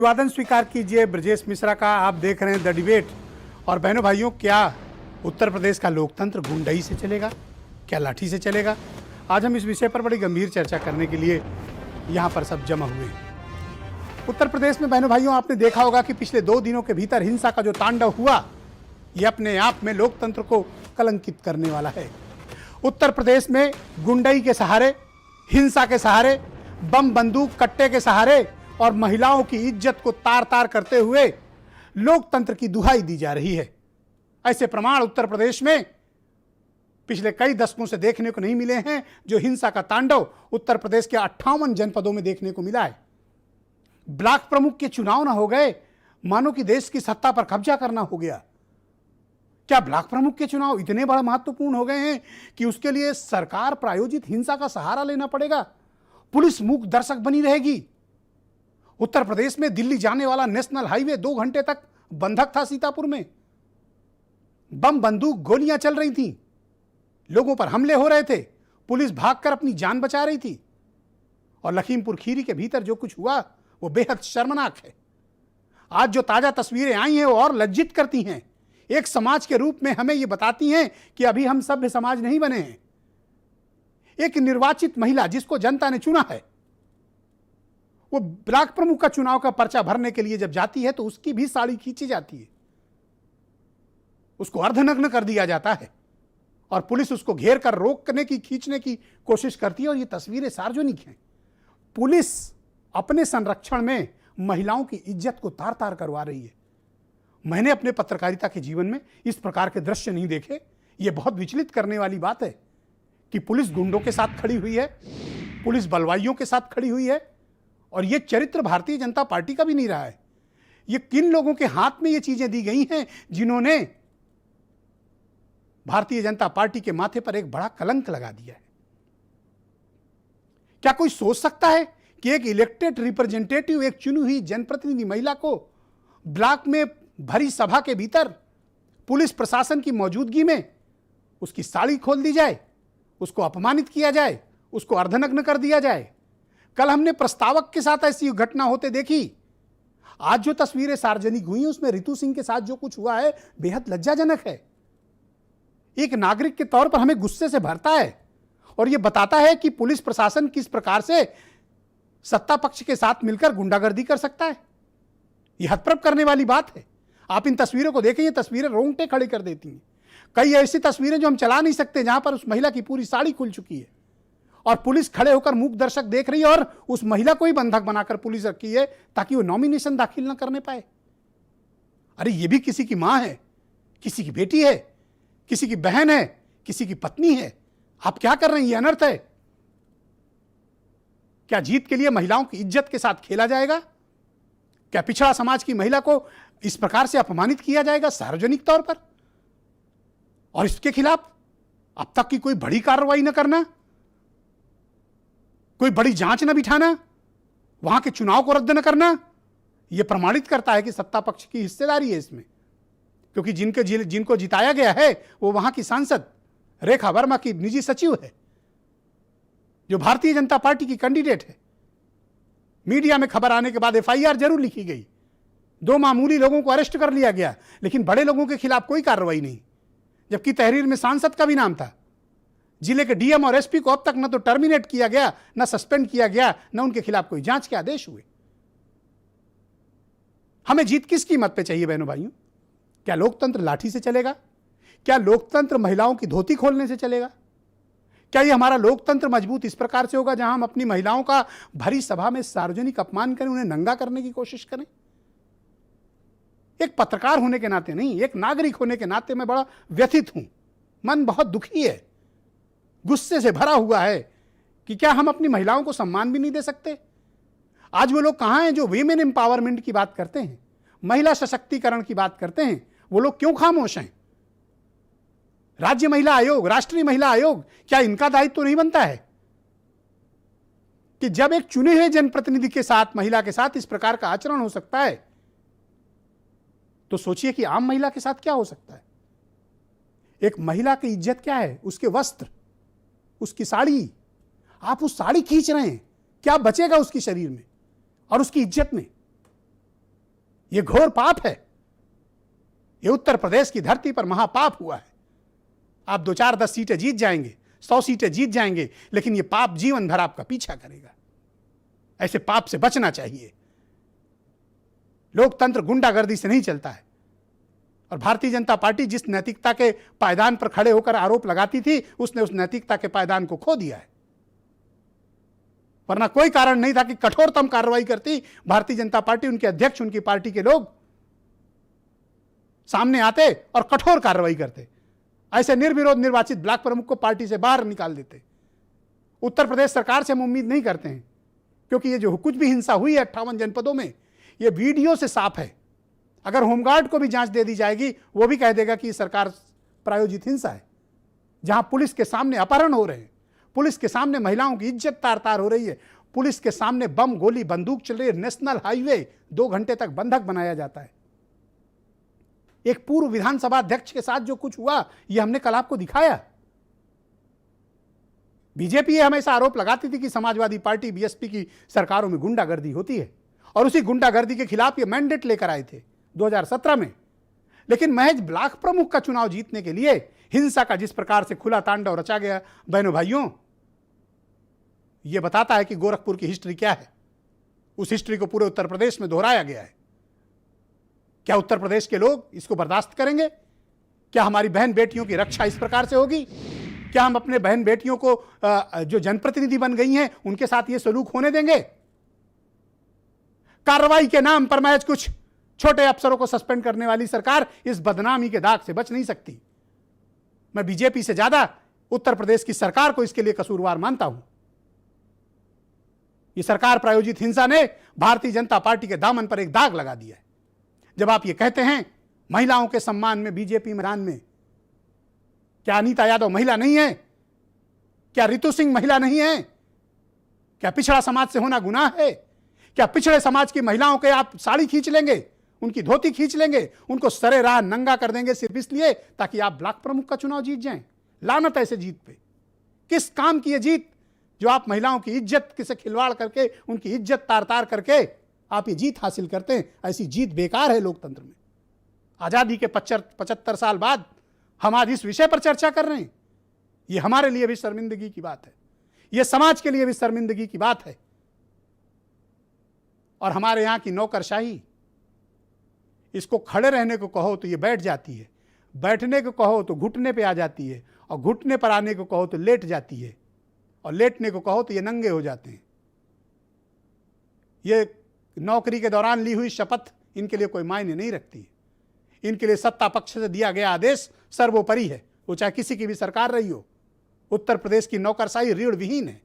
अभिवादन स्वीकार कीजिए ब्रजेश मिश्रा का। आप देख रहे हैं द डिबेट। और बहनों भाइयों, क्या उत्तर प्रदेश का लोकतंत्र गुंडई से चलेगा, क्या लाठी से चलेगा? आज हम इस विषय पर बड़ी गंभीर चर्चा करने के लिए यहाँ पर सब जमा हुए हैं। उत्तर प्रदेश में बहनों भाइयों, आपने देखा होगा कि पिछले 2 दिनों के भीतर हिंसा का जो तांडव हुआ, ये अपने आप में लोकतंत्र को कलंकित करने वाला है। उत्तर प्रदेश में गुंडई के सहारे, हिंसा के सहारे, बम बंदूक कट्टे के सहारे और महिलाओं की इज्जत को तार तार करते हुए लोकतंत्र की दुहाई दी जा रही है। ऐसे प्रमाण उत्तर प्रदेश में पिछले कई दशकों से देखने को नहीं मिले हैं। जो हिंसा का तांडव उत्तर प्रदेश के 58 जनपदों में देखने को मिला है। ब्लॉक प्रमुख के चुनाव ना हो गए, मानो कि देश की सत्ता पर कब्जा करना हो गया। क्या ब्लॉक प्रमुख के चुनाव इतने बड़े महत्वपूर्ण हो गए हैं कि उसके लिए सरकार प्रायोजित हिंसा का सहारा लेना पड़ेगा? पुलिस मूक दर्शक बनी रहेगी? उत्तर प्रदेश में दिल्ली जाने वाला नेशनल हाईवे 2 घंटे तक बंधक था। सीतापुर में बम बंदूक गोलियां चल रही थी, लोगों पर हमले हो रहे थे, पुलिस भागकर अपनी जान बचा रही थी। और लखीमपुर खीरी के भीतर जो कुछ हुआ वो बेहद शर्मनाक है। आज जो ताजा तस्वीरें आई हैं वो और लज्जित करती हैं। एक समाज के रूप में हमें ये बताती हैं कि अभी हम सभ्य समाज नहीं बने हैं। एक निर्वाचित महिला जिसको जनता ने चुना है, वो ब्लॉक प्रमुख का चुनाव का पर्चा भरने के लिए जब जाती है तो उसकी भी साड़ी खींची जाती है, उसको अर्धनग्न कर दिया जाता है और पुलिस उसको घेर कर रोकने की, खींचने की कोशिश करती है। और ये तस्वीरें सार्वजनिक हैं। पुलिस अपने संरक्षण में महिलाओं की इज्जत को तार तार करवा रही है। मैंने अपने पत्रकारिता के जीवन में इस प्रकार के दृश्य नहीं देखे। ये बहुत विचलित करने वाली बात है कि पुलिस गुंडों के साथ खड़ी हुई है, पुलिस बलवाइयों के साथ खड़ी हुई है। और ये चरित्र भारतीय जनता पार्टी का भी नहीं रहा है। ये किन लोगों के हाथ में ये चीजें दी गई हैं जिन्होंने भारतीय जनता पार्टी के माथे पर एक बड़ा कलंक लगा दिया है? क्या कोई सोच सकता है कि एक इलेक्टेड रिप्रेजेंटेटिव, एक चुनी हुई जनप्रतिनिधि महिला को ब्लॉक में भरी सभा के भीतर पुलिस प्रशासन की मौजूदगी में उसकी साड़ी खोल दी जाए, उसको अपमानित किया जाए, उसको अर्धनग्न कर दिया जाए? कल हमने प्रस्तावक के साथ ऐसी घटना होते देखी। आज जो तस्वीरें सार्वजनिक हुई उसमें रितु सिंह के साथ जो कुछ हुआ है बेहद लज्जाजनक है। एक नागरिक के तौर पर हमें गुस्से से भरता है और यह बताता है कि पुलिस प्रशासन किस प्रकार से सत्ता पक्ष के साथ मिलकर गुंडागर्दी कर सकता है। यह हतप्रभ करने वाली बात है। आप इन तस्वीरों को देखें, ये तस्वीरें रोंगटे खड़े कर देती हैं। कई ऐसी तस्वीरें जो हम चला नहीं सकते, जहां पर उस महिला की पूरी साड़ी खुल चुकी है और पुलिस खड़े होकर मूक दर्शक देख रही है और उस महिला को ही बंधक बनाकर पुलिस रखी है ताकि वो नॉमिनेशन दाखिल ना करने पाए। अरे ये भी किसी की मां है, किसी की बेटी है, किसी की बहन है, किसी की पत्नी है। आप क्या कर रहे हैं? ये अनर्थ है। क्या जीत के लिए महिलाओं की इज्जत के साथ खेला जाएगा? क्या पिछड़ा समाज की महिला को इस प्रकार से अपमानित किया जाएगा सार्वजनिक तौर पर? और इसके खिलाफ अब तक की कोई बड़ी कार्रवाई न करना, कोई बड़ी जांच न बिठाना, वहां के चुनाव को रद्द न करना, यह प्रमाणित करता है कि सत्ता पक्ष की हिस्सेदारी है इसमें। क्योंकि जिनको जिताया गया है वो वहां की सांसद रेखा वर्मा की निजी सचिव है, जो भारतीय जनता पार्टी की कैंडिडेट है। मीडिया में खबर आने के बाद एफआईआर जरूर लिखी गई, 2 मामूली लोगों को अरेस्ट कर लिया गया, लेकिन बड़े लोगों के खिलाफ कोई कार्रवाई नहीं। जबकि तहरीर में सांसद का भी नाम था। जिले के डीएम और एसपी को अब तक न तो टर्मिनेट किया गया, न सस्पेंड किया गया, न उनके खिलाफ कोई जांच के आदेश हुए। हमें जीत किस कीमत पे चाहिए बहनों भाइयों? क्या लोकतंत्र लाठी से चलेगा? क्या लोकतंत्र महिलाओं की धोती खोलने से चलेगा? क्या यह हमारा लोकतंत्र मजबूत इस प्रकार से होगा जहां हम अपनी महिलाओं का भरी सभा में सार्वजनिक अपमान करें, उन्हें नंगा करने की कोशिश करें? एक पत्रकार होने के नाते नहीं, एक नागरिक होने के नाते मैं बड़ा व्यथित हूं। मन बहुत दुखी है, गुस्से से भरा हुआ है कि क्या हम अपनी महिलाओं को सम्मान भी नहीं दे सकते? आज वो लोग कहां हैं जो वीमेन एम्पावरमेंट की बात करते हैं, महिला सशक्तिकरण की बात करते हैं? वो लोग क्यों खामोश हैं? राज्य महिला आयोग, राष्ट्रीय महिला आयोग, क्या इनका दायित्व तो नहीं बनता है कि जब एक चुने हुए जनप्रतिनिधि के साथ, महिला के साथ इस प्रकार का आचरण हो सकता है, तो सोचिए कि आम महिला के साथ क्या हो सकता है। एक महिला की इज्जत क्या है? उसके वस्त्र, उसकी साड़ी। आप उस साड़ी खींच रहे हैं, क्या बचेगा उसके शरीर में और उसकी इज्जत में? ये घोर पाप है। ये उत्तर प्रदेश की धरती पर महापाप हुआ है। आप 2 4 10 सीटें जीत जाएंगे, 100 सीटें जीत जाएंगे, लेकिन ये पाप जीवन भर आपका पीछा करेगा। ऐसे पाप से बचना चाहिए। लोकतंत्र गुंडागर्दी से नहीं चलता है। और भारतीय जनता पार्टी जिस नैतिकता के पायदान पर खड़े होकर आरोप लगाती थी, उसने उस नैतिकता के पायदान को खो दिया है। वरना कोई कारण नहीं था कि कठोरतम कार्रवाई करती भारतीय जनता पार्टी, उनके अध्यक्ष, उनकी पार्टी के लोग सामने आते और कठोर कार्रवाई करते। ऐसे निर्विरोध निर्वाचित ब्लॉक प्रमुख को पार्टी से बाहर निकाल देते। उत्तर प्रदेश सरकार से हम उम्मीद नहीं करते हैं, क्योंकि ये जो कुछ भी हिंसा हुई है 58 जनपदों में, ये वीडियो से साफ है। अगर होमगार्ड को भी जांच दे दी जाएगी, वो भी कह देगा कि ये सरकार प्रायोजित हिंसा है। जहां पुलिस के सामने अपहरण हो रहे हैं, पुलिस के सामने महिलाओं की इज्जत तार तार हो रही है, पुलिस के सामने बम गोली बंदूक चल रही है, नेशनल हाईवे 2 घंटे तक बंधक बनाया जाता है। एक पूर्व विधानसभा अध्यक्ष के साथ जो कुछ हुआ, यह हमने कल आपको दिखाया। बीजेपी हमेशा आरोप लगाती थी कि समाजवादी पार्टी, बीएसपी की सरकारों में गुंडागर्दी होती है, और उसी गुंडागर्दी के खिलाफ ये मैंडेट लेकर आए थे 2017 में। लेकिन महज ब्लॉक प्रमुख का चुनाव जीतने के लिए हिंसा का जिस प्रकार से खुला तांडव रचा गया, बहनों भाइयों, यह बताता है कि गोरखपुर की हिस्ट्री क्या है। उस हिस्ट्री को पूरे उत्तर प्रदेश में दोहराया गया है। क्या उत्तर प्रदेश के लोग इसको बर्दाश्त करेंगे? क्या हमारी बहन बेटियों की रक्षा इस प्रकार से होगी? क्या हम अपने बहन बेटियों को जो जनप्रतिनिधि बन गई हैं, उनके साथ ये सलूक होने देंगे? कार्रवाई के नाम पर महज कुछ छोटे अफसरों को सस्पेंड करने वाली सरकार इस बदनामी के दाग से बच नहीं सकती। मैं बीजेपी से ज्यादा उत्तर प्रदेश की सरकार को इसके लिए कसूरवार मानता हूं। यह सरकार प्रायोजित हिंसा ने भारतीय जनता पार्टी के दामन पर एक दाग लगा दिया है। जब आप ये कहते हैं महिलाओं के सम्मान में बीजेपी मैदान में, क्या अनीता यादव महिला नहीं है? क्या रितु सिंह महिला नहीं है? क्या पिछड़ा समाज से होना गुनाह है? क्या पिछड़े समाज की महिलाओं के आप साड़ी खींच लेंगे, उनकी धोती खींच लेंगे, उनको सरे राह नंगा कर देंगे सिर्फ इसलिए ताकि आप ब्लॉक प्रमुख का चुनाव जीत जाएं? लानत ऐसे जीत पे। किस काम की ये जीत जो आप महिलाओं की इज्जत से खिलवाड़ करके, उनकी इज्जत तार तार करके आप ये जीत हासिल करते हैं? ऐसी जीत बेकार है लोकतंत्र में। आजादी के 75 साल बाद हम आज इस विषय पर चर्चा कर रहे हैं। ये हमारे लिए भी शर्मिंदगी की बात है, ये समाज के लिए भी शर्मिंदगी की बात है। और हमारे यहां की नौकरशाही, इसको खड़े रहने को कहो तो ये बैठ जाती है, बैठने को कहो तो घुटने पे आ जाती है, और घुटने पर आने को कहो तो लेट जाती है, और लेटने को कहो तो ये नंगे हो जाते हैं। ये नौकरी के दौरान ली हुई शपथ इनके लिए कोई मायने नहीं रखती। इनके लिए सत्ता पक्ष से दिया गया आदेश सर्वोपरि है, वो चाहे किसी की भी सरकार रही हो। उत्तर प्रदेश की नौकरशाही ऋण विहीन है।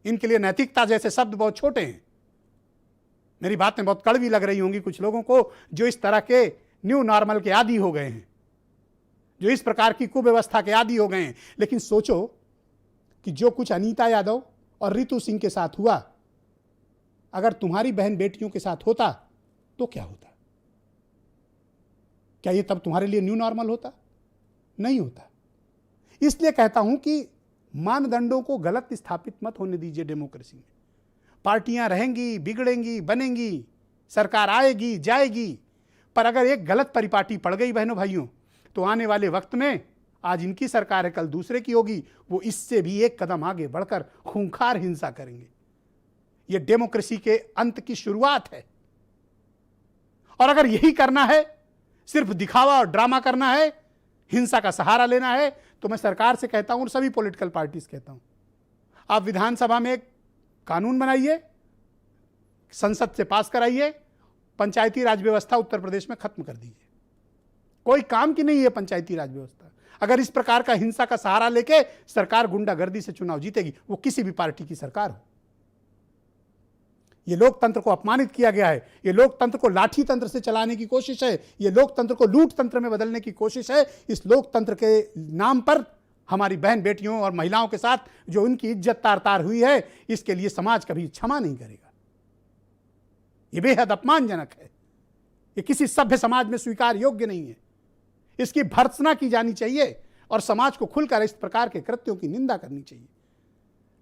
इनके लिए नैतिकता जैसे शब्द बहुत छोटे हैं। मेरी बातें बहुत कड़वी लग रही होंगी कुछ लोगों को, जो इस तरह के न्यू नॉर्मल के आदी हो गए हैं, जो इस प्रकार की कुव्यवस्था के आदी हो गए हैं। लेकिन सोचो कि जो कुछ अनीता यादव और रितु सिंह के साथ हुआ, अगर तुम्हारी बहन बेटियों के साथ होता तो क्या होता? क्या ये तब तुम्हारे लिए न्यू नॉर्मल होता? नहीं होता। इसलिए कहता हूं कि मानदंडों को गलत स्थापित मत होने दीजिए डेमोक्रेसी में। पार्टियां रहेंगी, बिगड़ेंगी, बनेंगी, सरकार आएगी, जाएगी, पर अगर एक गलत परिपाटी पड़ गई बहनों भाइयों, तो आने वाले वक्त में, आज इनकी सरकार है, कल दूसरे की होगी, वो इससे भी एक कदम आगे बढ़कर खूंखार हिंसा करेंगे। ये डेमोक्रेसी के अंत की शुरुआत है। और अगर यही करना है, सिर्फ दिखावा और ड्रामा करना है, हिंसा का सहारा लेना है, तो मैं सरकार से कहता हूं और सभी पॉलिटिकल पार्टीज कहता हूं, आप विधानसभा में एक कानून बनाइए, संसद से पास कराइए, पंचायती राज व्यवस्था उत्तर प्रदेश में खत्म कर दीजिए। कोई काम की नहीं है पंचायती राज व्यवस्था। अगर इस प्रकार का हिंसा का सहारा लेके सरकार गुंडागर्दी से चुनाव जीतेगी, वो किसी भी पार्टी की सरकार हो। ये लोकतंत्र को अपमानित किया गया है, ये लोकतंत्र को लाठी तंत्र से चलाने की कोशिश है, ये लोकतंत्र को लूट तंत्र में बदलने की कोशिश है। इस लोकतंत्र के नाम पर हमारी बहन बेटियों और महिलाओं के साथ जो उनकी इज्जत तार तार हुई है, इसके लिए समाज कभी क्षमा नहीं करेगा। ये बेहद अपमानजनक है, ये किसी सभ्य समाज में स्वीकार योग्य नहीं है। इसकी भर्त्सना की जानी चाहिए और समाज को खुलकर इस प्रकार के कृत्यों की निंदा करनी चाहिए।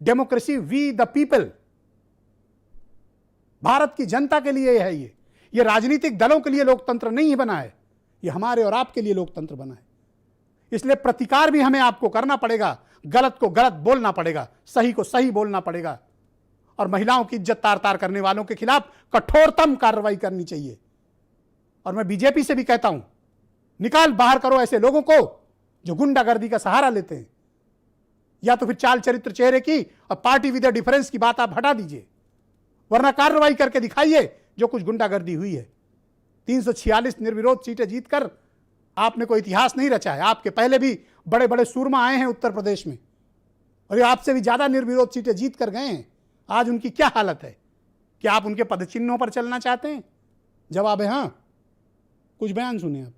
Democracy we the people, Bharat की जनता के लिए है ये राजनीतिक दलों के लिए लोकतंत्र नहीं बना है, ये हमारे और आपके लिए लोकतंत्र बना है। इसलिए प्रतिकार भी हमें आपको करना पड़ेगा, गलत को गलत बोलना पड़ेगा, सही को सही बोलना पड़ेगा, और महिलाओं की इज्जत तार तार करने वालों के खिलाफ कठोरतम कार्रवाई करनी चाहिए। और मैं बीजेपी से भी कहता हूं, निकाल बाहर करो ऐसे लोगों को जो गुंडागर्दी का सहारा लेते हैं, या तो फिर चाल चरित्र चेहरे की और पार्टी विद डिफरेंस की बात आप हटा दीजिए, वरना कार्रवाई करके दिखाइए जो कुछ गुंडागर्दी हुई है। 346 निर्विरोध सीटें जीतकर आपने कोई इतिहास नहीं रचा है। आपके पहले भी बड़े बड़े सूरमा आए हैं उत्तर प्रदेश में, और ये आपसे भी ज्यादा निर्विरोध सीटें जीत कर गए हैं। आज उनकी क्या हालत है? क्या आप उनके पदचिन्हों पर चलना चाहते हैं? जवाब है हां। कुछ बयान सुनिए आप।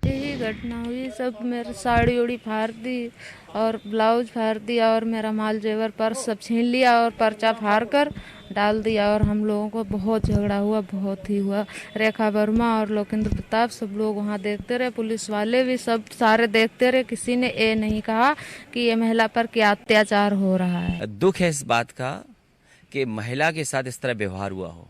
यही घटना हुई, सब मेरी साड़ी उड़ी फाड़ दी और ब्लाउज फाड़ दिया और मेरा माल जेवर पर्स सब छीन लिया और पर्चा फाड़ कर डाल दिया। और हम लोगों को बहुत झगड़ा हुआ, बहुत ही हुआ। रेखा वर्मा और लोकेंद्र प्रताप सब लोग वहाँ देखते रहे, पुलिस वाले भी सब सारे देखते रहे। किसी ने ये नहीं कहा कि ये महिला पर क्या अत्याचार हो रहा है। दुख है इस बात का कि महिला के साथ इस तरह व्यवहार हुआ हो।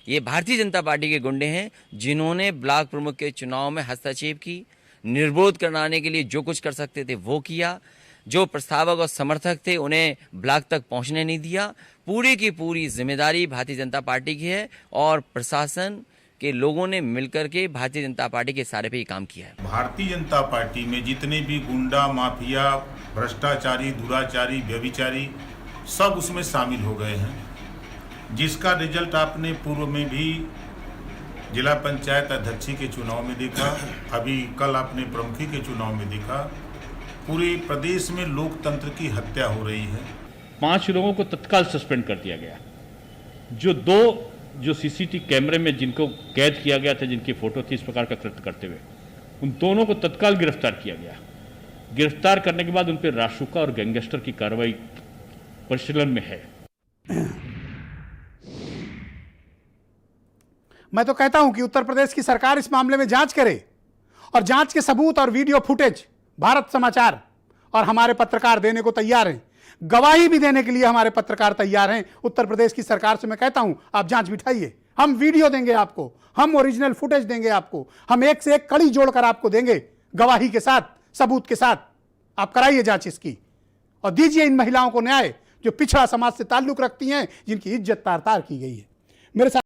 ये भारतीय जनता पार्टी के गुंडे हैं जिन्होंने ब्लॉक प्रमुख के चुनाव में हस्तक्षेप की, निर्विरोध कराने के लिए जो कुछ कर सकते थे वो किया। जो प्रस्तावक और समर्थक थे उन्हें ब्लॉक तक पहुंचने नहीं दिया। पूरी की पूरी जिम्मेदारी भारतीय जनता पार्टी की है और प्रशासन के लोगों ने मिलकर के भारतीय जनता पार्टी के सारे पे ये काम किया है। भारतीय जनता पार्टी में जितने भी गुंडा, माफिया, भ्रष्टाचारी, दुराचारी, व्यभिचारी सब उसमें शामिल हो गए हैं, जिसका रिजल्ट आपने पूर्व में भी जिला पंचायत अध्यक्षी के चुनाव में देखा, अभी कल आपने प्रमुखी के चुनाव में देखा। पूरे प्रदेश में लोकतंत्र की हत्या हो रही है। 5 लोगों को तत्काल सस्पेंड कर दिया गया। जो सीसीटीवी कैमरे में जिनको कैद किया गया था, जिनकी फोटो थी इस प्रकार का कृत्य करते हुए, उन दोनों को तत्काल गिरफ्तार किया गया। गिरफ्तार करने के बाद उन पर रासुका और गैंगस्टर की कार्रवाई परिशीलन में है। मैं तो कहता हूं कि उत्तर प्रदेश की सरकार इस मामले में जांच करे, और जांच के सबूत और वीडियो फुटेज भारत समाचार और हमारे पत्रकार देने को तैयार हैं। गवाही भी देने के लिए हमारे पत्रकार तैयार हैं। उत्तर प्रदेश की सरकार से मैं कहता हूं, आप जांच बिठाइए, हम वीडियो देंगे आपको, हम ओरिजिनल फुटेज देंगे आपको, हम एक से एक कड़ी जोड़कर आपको देंगे, गवाही के साथ, सबूत के साथ। आप कराइए जांच इसकी और दीजिए इन महिलाओं को न्याय जो पिछड़ा समाज से ताल्लुक रखती हैं, जिनकी इज्जत तार तार की गई है। मेरे साथ